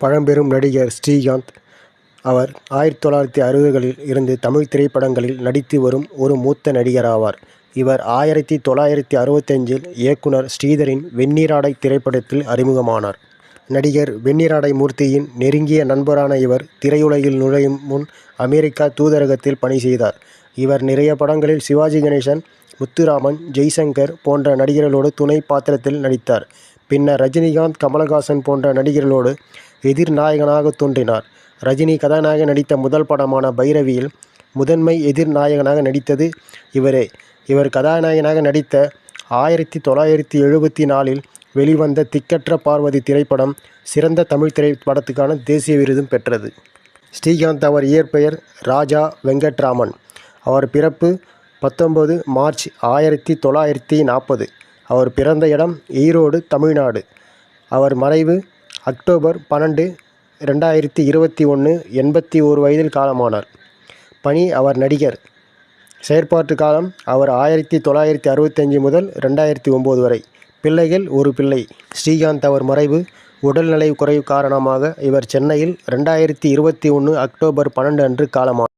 பழம்பெரும் நடிகர் ஸ்ரீகாந்த். அவர் 1960களில் இருந்து தமிழ் திரைப்படங்களில் நடித்து வரும் ஒரு மூத்த நடிகராவார். இவர் 1965இல் இயக்குனர் ஸ்ரீதரின் வெண்ணிறாடை திரைப்படத்தில் அறிமுகமானார். நடிகர் வெண்ணிறாடை மூர்த்தியின் நெருங்கிய நண்பரான இவர் திரையுலகில் நுழையும் முன் அமெரிக்கா தூதரகத்தில் பணி செய்தார். இவர் நிறைய படங்களில் சிவாஜி கணேசன், முத்துராமன், ஜெய்சங்கர் போன்ற நடிகர்களோடு துணை பாத்திரத்தில் நடித்தார். பின்னர் ரஜினிகாந்த், கமலஹாசன் போன்ற நடிகர்களோடு எதிர்நாயகனாக தோன்றினார். ரஜினி கதாநாயகன் நடித்த முதல் படமான பைரவியில் முதன்மை எதிர்நாயகனாக நடித்தது இவரே. இவர் கதாநாயகனாக நடித்த 1974இல் வெளிவந்த திக்கற்ற பார்வதி திரைப்படம் சிறந்த தமிழ் திரைப்படத்துக்கான தேசிய விருதும் பெற்றது. ஸ்ரீகாந்த். அவர் இயற்பெயர் ராஜா வெங்கட்ராமன். அவர் பிறப்பு 19 மார்ச் 1940. அவர் பிறந்த இடம் ஈரோடு, தமிழ்நாடு. அவர் மறைவு அக்டோபர் 12, 2021. 81 வயதில் காலமானார். பணி அவர் நடிகர். செயற்பாட்டு காலம் அவர் 1965 முதல் 2009 வரை. பிள்ளைகள் ஒரு பிள்ளை. ஸ்ரீகாந்த். அவர் மறைவு உடல்நலை குறைவு காரணமாக இவர் சென்னையில் 2021 அக்டோபர் 12 அன்று காலமானார்.